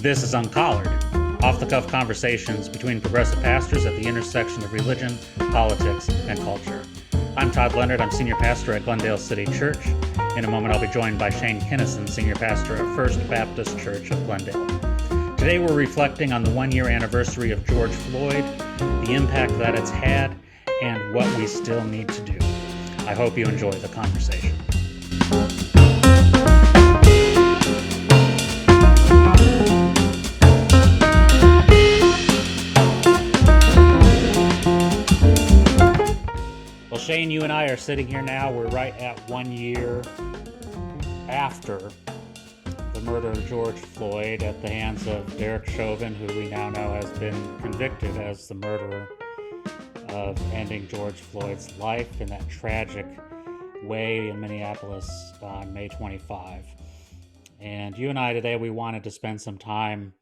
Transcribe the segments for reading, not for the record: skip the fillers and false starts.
This is Uncollared, off-the-cuff conversations between progressive pastors at the intersection of religion, politics, and culture. I'm Todd Leonard. I'm senior pastor at Glendale City Church. In a moment, I'll be joined by Shane Kinnison, senior pastor at First Baptist Church of Glendale. Today, we're reflecting on the one-year anniversary of George Floyd, the impact that it's had, and what we still need to do. I hope you enjoy the conversation. Well, Shane, you and I are sitting here now. We're right at 1 year after the murder of George Floyd at the hands of Derek Chauvin, who we now know has been convicted as the murderer of ending George Floyd's life in that tragic way in Minneapolis on May 25. And you and I today, we wanted to spend some time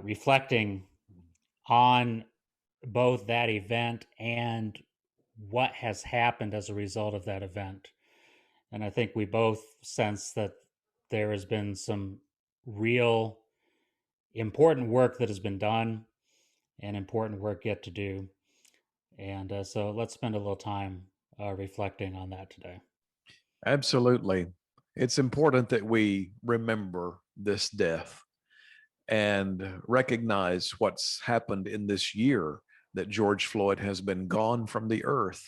reflecting on both that event and what has happened as a result of that event. And I think we both sense that there has been some real important work that has been done and important work yet to do. And so let's spend a little time reflecting on that today. Absolutely. It's important that we remember this death and recognize what's happened in this year that George Floyd has been gone from the earth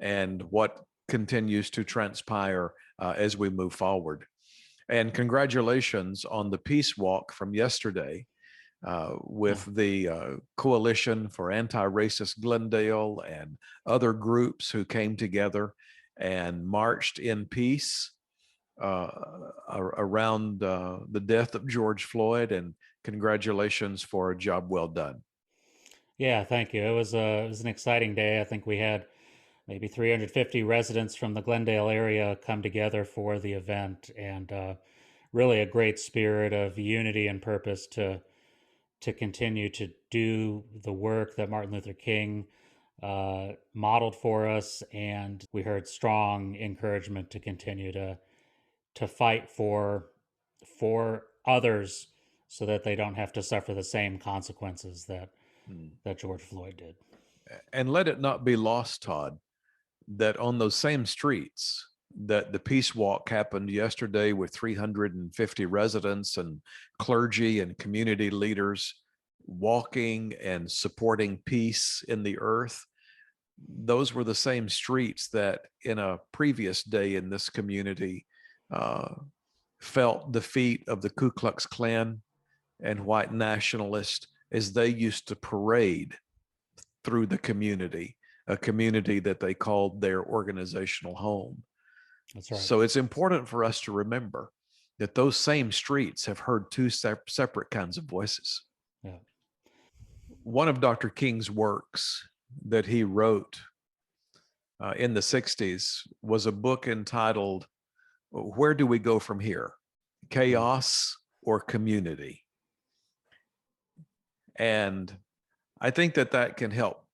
and what continues to transpire as we move forward. And congratulations on the peace walk from yesterday with the Coalition for Anti-Racist Glendale and other groups who came together and marched in peace around the death of George Floyd. And congratulations for a job well done. Yeah, thank you. It was an exciting day. I think we had maybe 350 residents from the Glendale area come together for the event, and really a great spirit of unity and purpose to continue to do the work that Martin Luther King modeled for us. And we heard strong encouragement to continue to fight for others so that they don't have to suffer the same consequences that George Floyd did. And let it not be lost, Todd, that on those same streets that the peace walk happened yesterday with 350 residents and clergy and community leaders walking and supporting peace in the earth, those were the same streets that in a previous day in this community felt the feet of the Ku Klux Klan and white nationalists as they used to parade through the community, a community that they called their organizational home. That's right. So it's important for us to remember that those same streets have heard two separate kinds of voices. Yeah. One of Dr. King's works that he wrote in the 60s was a book entitled, Where Do We Go From Here? Chaos or Community? And I think that can help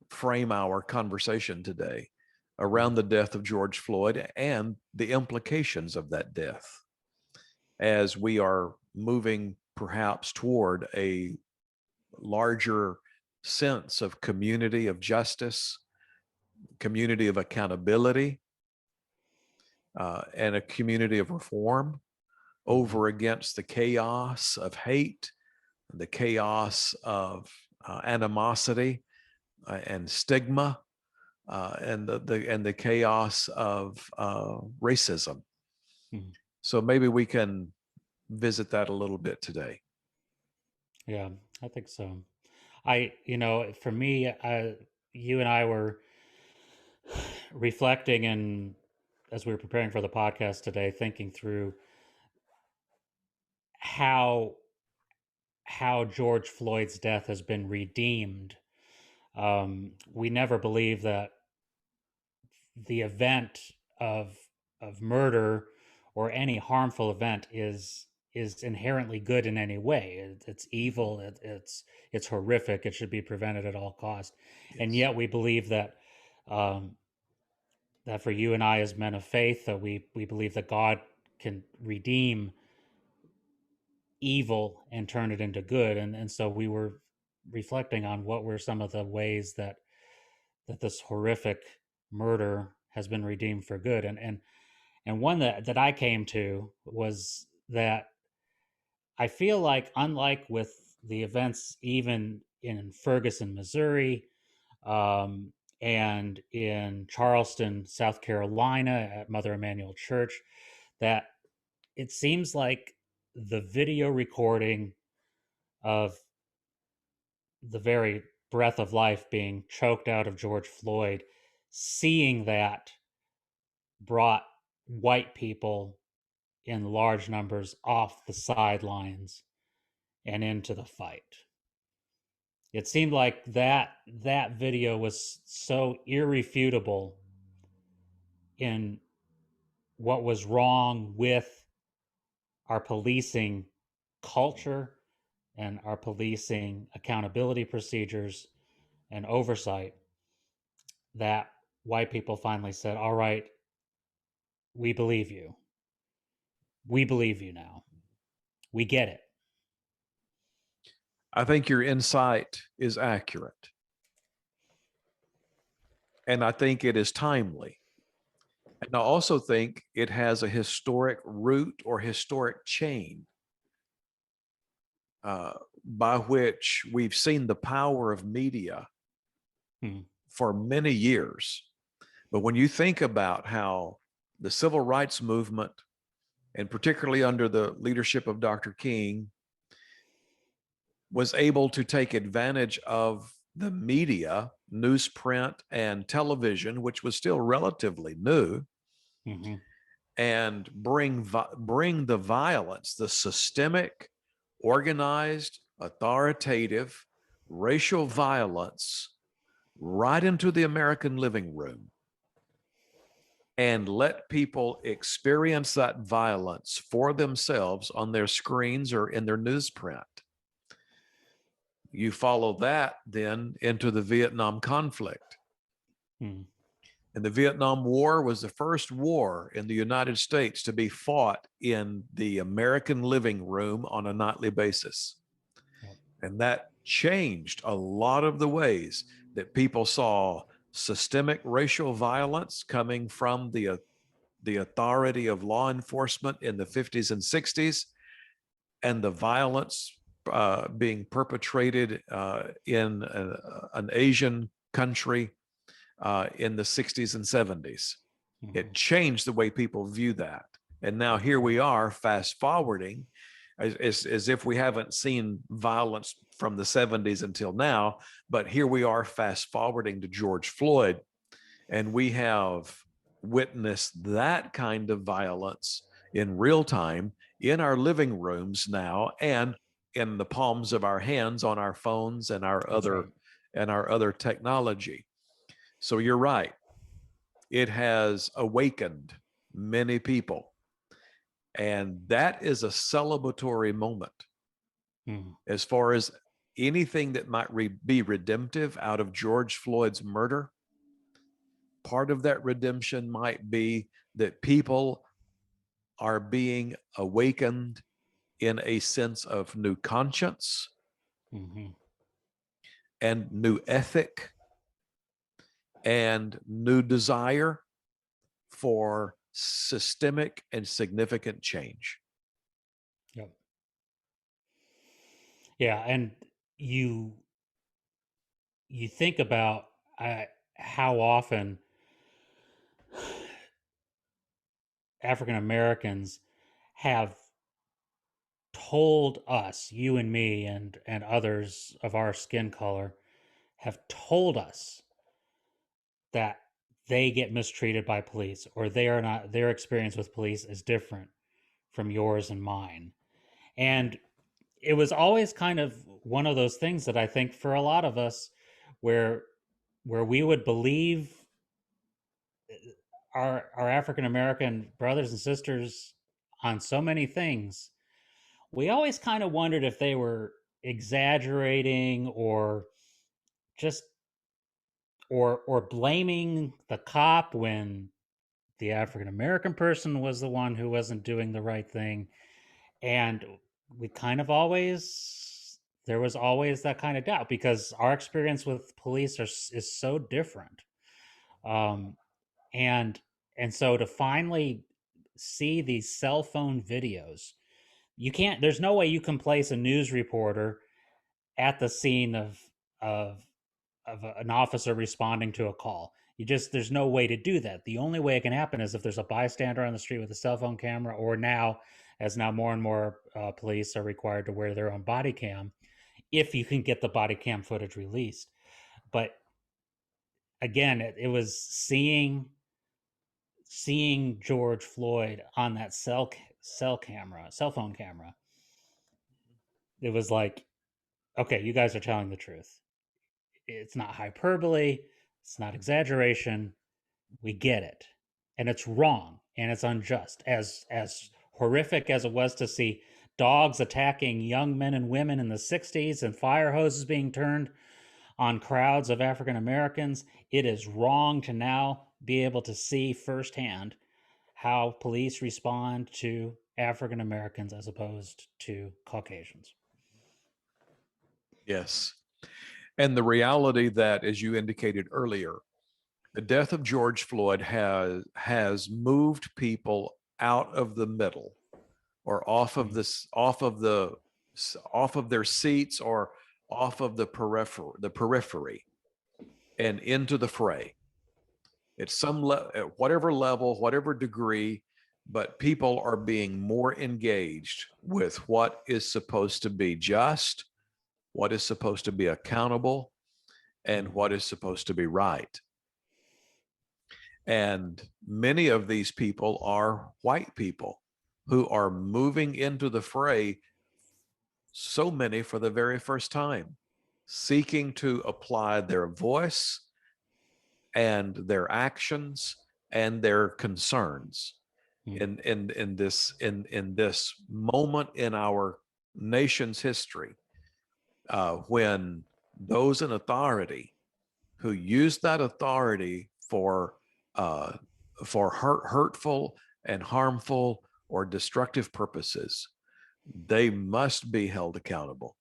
frame our conversation today around the death of George Floyd and the implications of that death as we are moving perhaps toward a larger sense of community of justice, community of accountability, and a community of reform over against the chaos of hate, the chaos of animosity and stigma, and the chaos of racism. Mm-hmm. So maybe we can visit that a little bit today. Yeah, I think so. For me, you and I were reflecting, and as we were preparing for the podcast today, thinking through how George Floyd's death has been redeemed. We never believed that the event of murder or any harmful event is inherently good in any way. It's evil. It's horrific. It should be prevented at all costs. Yes. And yet we believe that that for you and I as men of faith, that we believe that God can redeem evil and turn it into good. And so we were reflecting on what were some of the ways that this horrific murder has been redeemed for good. And one that I came to was that I feel like, unlike with the events even in Ferguson, Missouri, um, and in Charleston, South Carolina, at Mother Emanuel Church, that it seems like the video recording of the very breath of life being choked out of George Floyd, seeing that brought white people in large numbers off the sidelines and into the fight. It seemed like that video was so irrefutable in what was wrong with our policing culture and our policing accountability procedures and oversight, that white people finally said, all right, we believe you. We believe you now. We get it. I think your insight is accurate. And I think it is timely. And I also think it has a historic root or historic chain by which we've seen the power of media for many years. But when you think about how the civil rights movement, and particularly under the leadership of Dr. King, was able to take advantage of the media, newsprint and television, which was still relatively new, and bring the violence, the systemic, organized, authoritative, racial violence right into the American living room and let people experience that violence for themselves on their screens or in their newsprint. You follow that then into the Vietnam conflict. And the Vietnam War was the first war in the United States to be fought in the American living room on a nightly basis. And that changed a lot of the ways that people saw systemic racial violence coming from the authority of law enforcement in the 50s and 60s, and the violence being perpetrated in an Asian country in the 60s and 70s. It changed the way people view that. And now here we are, fast forwarding, as if we haven't seen violence from the 70s until now, but here we are fast forwarding to George Floyd, and we have witnessed that kind of violence in real time in our living rooms now, and in the palms of our hands on our phones and our other technology. So you're right. It has awakened many people. And that is a celebratory moment. As far as anything that might be redemptive out of George Floyd's murder, part of that redemption might be that people are being awakened in a sense of new conscience and new ethic and new desire for systemic and significant change. Yep. Yeah, and you think about how often African Americans have told us, you and me and others of our skin color, have told us that they get mistreated by police, or they are not, their experience with police is different from yours and mine. And it was always kind of one of those things that I think for a lot of us, where we would believe our African American brothers and sisters on so many things, we always kind of wondered if they were exaggerating, or just or blaming the cop when the African American person was the one who wasn't doing the right thing. And we kind of always, there was always that kind of doubt because our experience with police is so different. Um, and so to finally see these cell phone videos, you can't, there's no way you can place a news reporter at the scene of an officer responding to a call. You just, there's no way to do that. The only way it can happen is if there's a bystander on the street with a cell phone camera, or now, as now more and more police are required to wear their own body cam, if you can get the body cam footage released. But again, it was seeing George Floyd on that cell phone camera. It was like, okay, you guys are telling the truth. It's not hyperbole. It's not exaggeration. We get it. And it's wrong and it's unjust. As horrific as it was to see dogs attacking young men and women in the 60s and fire hoses being turned on crowds of African Americans, it is wrong to now be able to see firsthand how police respond to African Americans as opposed to Caucasians. Yes. And the reality that, as you indicated earlier, the death of George Floyd has moved people out of the middle, or off of this, off of their seats, or off of the periphery, and into the fray. At at whatever level, whatever degree, but people are being more engaged with what is supposed to be just, what is supposed to be accountable, and what is supposed to be right. And many of these people are white people who are moving into the fray, so many for the very first time, seeking to apply their voice and their actions and their concerns in this moment in our nation's history, when those in authority who use that authority for hurtful and harmful or destructive purposes, they must be held accountable.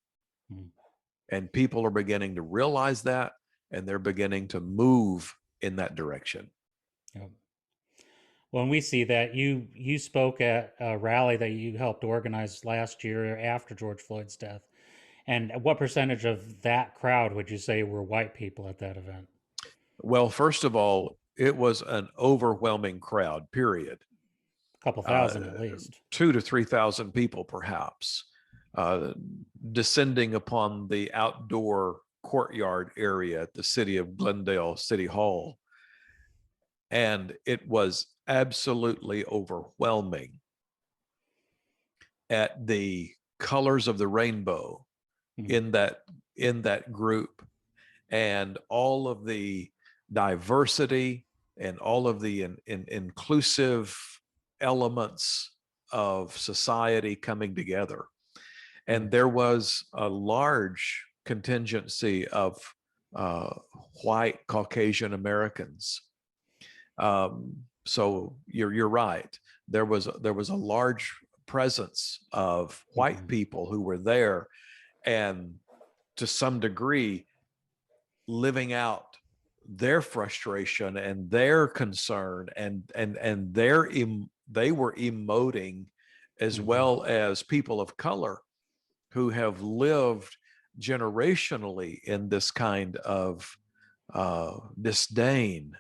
And people are beginning to realize that, and they're beginning to move in that direction. Yep. When we see that, you spoke at a rally that you helped organize last year after George Floyd's death. And what percentage of that crowd would you say were white people at that event? Well, first of all, it was an overwhelming crowd, period. A couple thousand at least. 2,000 to 3,000 people, perhaps, descending upon the outdoor courtyard area at the city of Glendale City Hall. And it was absolutely overwhelming at the colors of the rainbow in that group, and all of the diversity and all of the inclusive elements of society coming together. And there was a large contingency of white Caucasian Americans. So you're right. There was a large presence of white people who were there, and to some degree living out their frustration and their concern, and they were emoting, as well as people of color who have lived generationally in this kind of disdain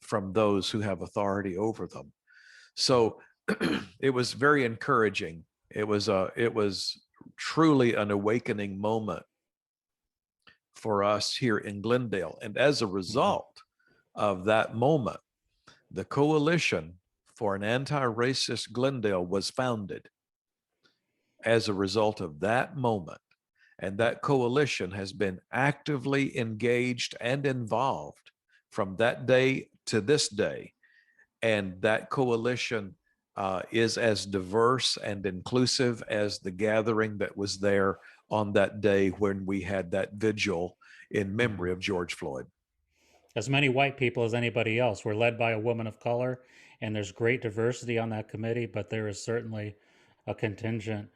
from those who have authority over them. So it was very encouraging. It was truly an awakening moment for us here in Glendale. And as a result of that moment, the Coalition for an Anti-Racist Glendale was founded as a result of that moment. And that coalition has been actively engaged and involved from that day to this day. And that coalition is as diverse and inclusive as the gathering that was there on that day when we had that vigil in memory of George Floyd. As many white people as anybody else. We're led by a woman of color, and there's great diversity on that committee, but there is certainly a contingent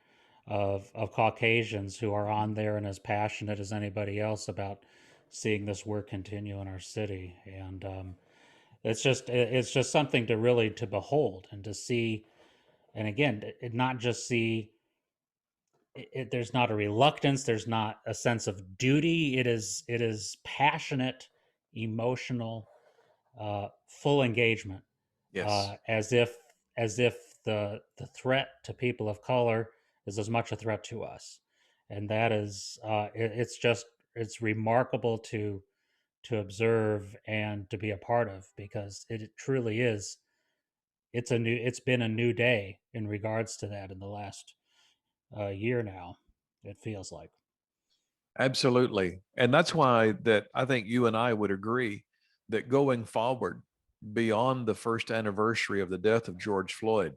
of Caucasians who are on there and as passionate as anybody else about seeing this work continue in our city. And it's just something to really to behold and to see. And again, not just see there's not a reluctance, there's not a sense of duty. It is passionate, emotional, full engagement, Yes, as if the threat to people of color is as much a threat to us. And that is it's just it's remarkable to observe and to be a part of, because it truly is. It's been a new day in regards to that in the last year now. It feels like. absolutely. And that's why that I think you and I would agree that going forward beyond the first anniversary of the death of George Floyd,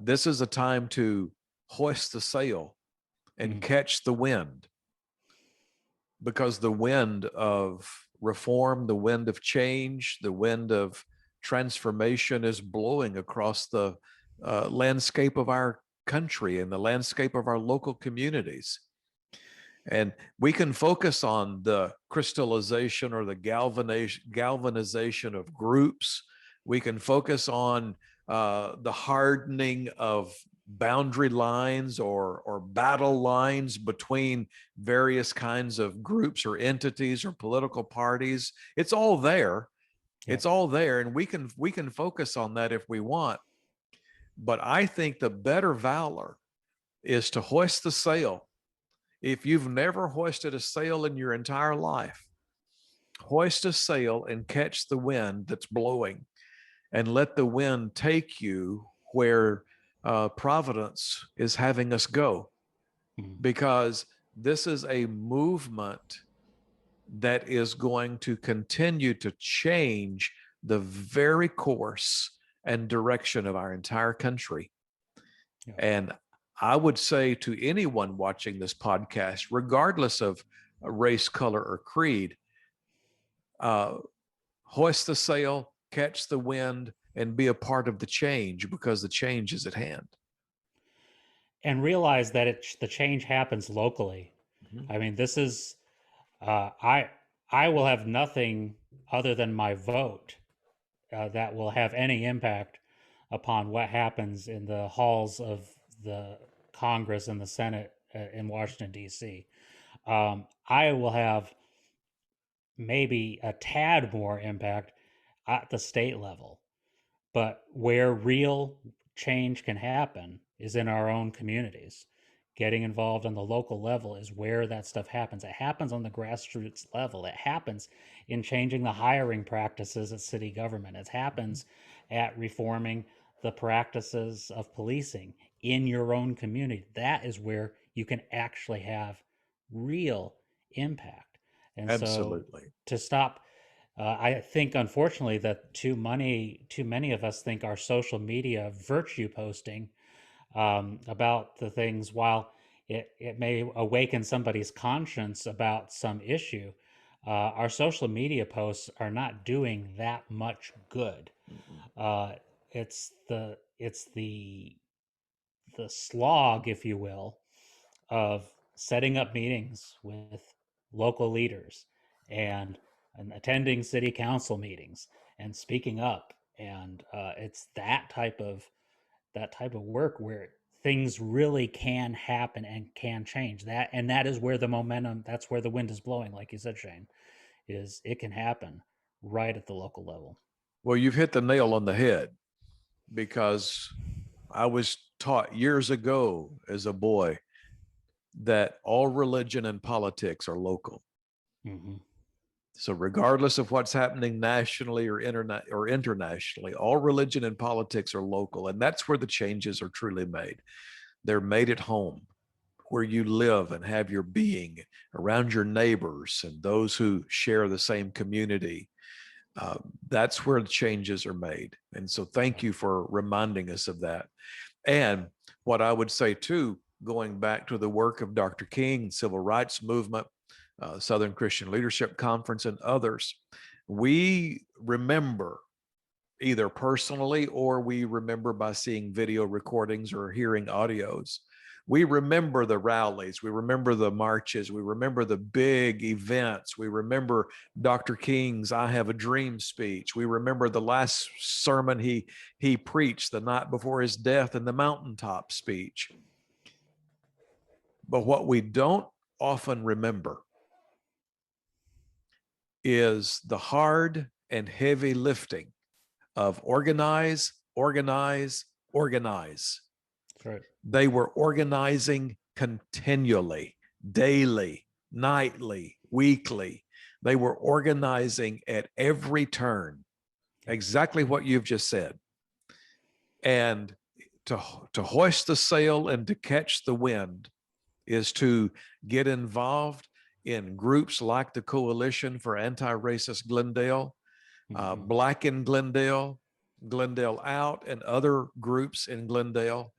this is a time to hoist the sail and Mm, catch the wind, because the wind of reform, the wind of change, the wind of transformation is blowing across the landscape of our country and the landscape of our local communities. And we can focus on the crystallization or the galvanization of groups. We can focus on the hardening of boundary lines or battle lines between various kinds of groups or entities or political parties. It's all there. yeah. It's all there, and we can focus on that if we want. But I think the better valor is to hoist the sail. If you've never hoisted a sail in your entire life, hoist a sail and catch the wind that's blowing, and let the wind take you where Providence is having us go, Mm. because this is a movement that is going to continue to change the very course and direction of our entire country. Yeah. And I would say to anyone watching this podcast, regardless of race, color, or creed, uh, hoist the sail, catch the wind, and be a part of the change, because the change is at hand. And realize that the change happens locally. Mhm. I mean, this is I will have nothing other than my vote that will have any impact upon what happens in the halls of the Congress and the Senate in Washington D.C. I will have maybe a tad more impact at the state level. But where real change can happen is in our own communities. Getting involved on the local level is where that stuff happens. It happens on the grassroots level. It happens in changing the hiring practices at city government. It happens at reforming the practices of policing in your own community. That is where you can actually have real impact. And so Absolutely. to stop I think, unfortunately, that too many of us think our social media virtue posting about the things, while it may awaken somebody's conscience about some issue, our social media posts are not doing that much good. Mhm. Uh, it's the slog, if you will, of setting up meetings with local leaders and attending city council meetings and speaking up, and it's that type of work where things really can happen and can change that, and that is where the momentum, that's where the wind is blowing, like you said, Shane, is it can happen right at the local level. Well, you've hit the nail on the head, because I was taught years ago as a boy that all religion and politics are local. Hmm. So, regardless of what's happening nationally or internet or internationally, all religion and politics are local, and that's where the changes are truly made. They're made at home, where you live and have your being, around your neighbors and those who share the same community. That's where the changes are made. And so, thank Yeah. you for reminding us of that. And what I would say too, going back to the work of Dr. King, Civil Rights Movement, Southern Christian Leadership Conference, and others, we remember either personally or we remember by seeing video recordings or hearing audios. We remember the rallies, we remember the marches, we remember the big events, we remember Dr. King's I Have a Dream speech, we remember the last sermon he preached the night before his death in the mountaintop speech. But what we don't often remember is the hard and heavy lifting of organize. That's right. They were organizing continually, daily, nightly, weekly. They were organizing at every turn, exactly what you've just said. And to hoist the sail and to catch the wind is to get involved in groups like the Coalition for Anti-Racist Glendale, Black in Glendale, Glendale Out, and other groups in Glendale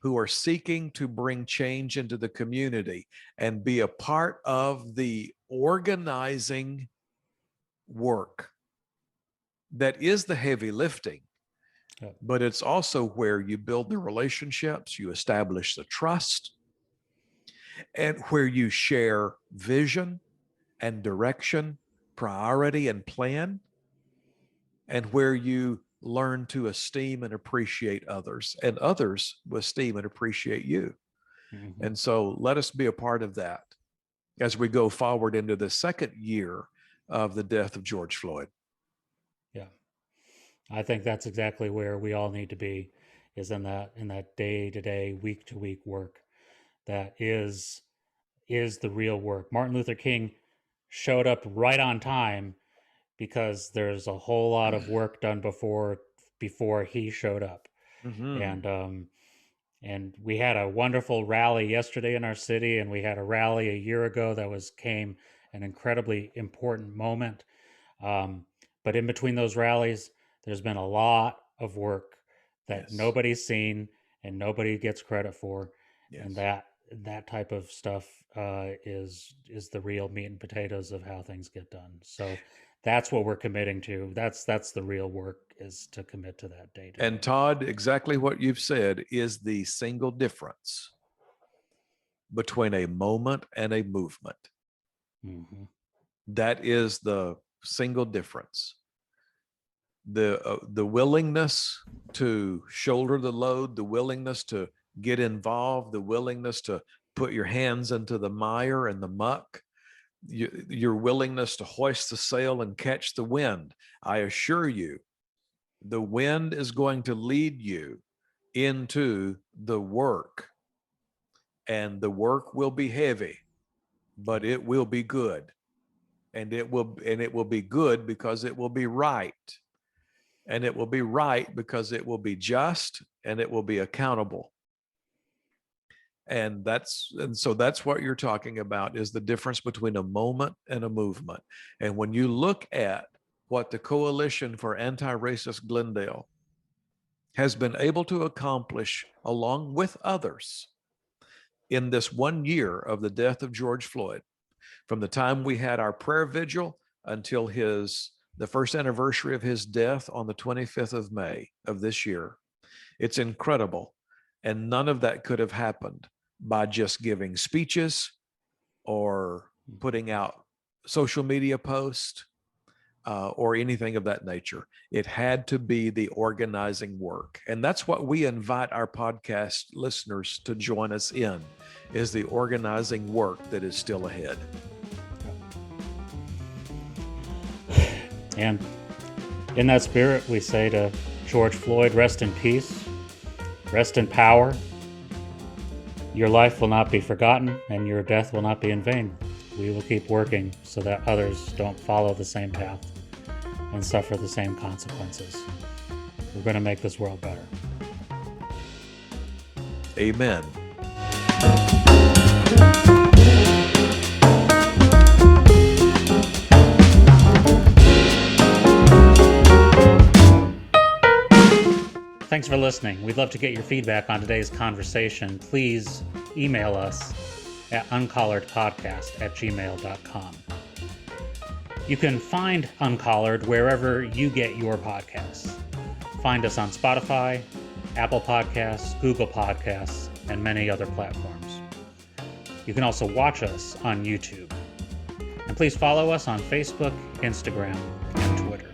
who are seeking to bring change into the community and be a part of the organizing work that is the heavy lifting. But it's also where you build the relationships, you establish the trust, and where you share vision and direction, priority and plan, and where you learn to esteem and appreciate others, and others will esteem and appreciate you. And so let us be a part of that as we go forward into the second year of the death of George Floyd. Yeah. I think that's exactly where we all need to be, is in that day-to-day, week-to-week work that is the real work. Martin Luther King showed up right on time because there's a whole lot of work done before he showed up. And we had a wonderful rally yesterday in our city, and we had a rally a year ago that came an incredibly important moment. But in between those rallies, there's been a lot of work that nobody's seen and nobody gets credit for. And that type of stuff is the real meat and potatoes of how things get done. So that's what we're committing to. That's the real work, is to commit to that day. And Todd, exactly what you've said is the single difference between a moment and a movement. That is the single difference. The willingness to shoulder the load, the willingness to get involved, the willingness to put your hands into the mire and the muck, your willingness to hoist the sail and catch the wind. I assure you, the wind is going to lead you into the work, and the work will be heavy, but it will be good. And it will be good because it will be right. And it will be right because it will be just, and it will be accountable. And so that's what you're talking about, is the difference between a moment and a movement. And when you look at what the Coalition for Anti-Racist Glendale has been able to accomplish along with others in this 1 year of the death of George Floyd, from the time we had our prayer vigil until the first anniversary of his death on the 25th of May of this year, it's incredible. And none of that could have happened by just giving speeches or putting out social media posts or anything of that nature. It had to be the organizing work. And that's what we invite our podcast listeners to join us in, is the organizing work that is still ahead. And in that spirit, we say to George Floyd, rest in peace, rest in power. Your life will not be forgotten, and your death will not be in vain. We will keep working so that others don't follow the same path and suffer the same consequences. We're going to make this world better. Amen. Thanks for listening. We'd love to get your feedback on today's conversation. Please email us at uncollaredpodcast@gmail.com. You can find Uncollared wherever you get your podcasts. find us on Spotify, Apple Podcasts, Google Podcasts, and many other platforms. You can also watch us on YouTube. And please follow us on Facebook, Instagram, and Twitter.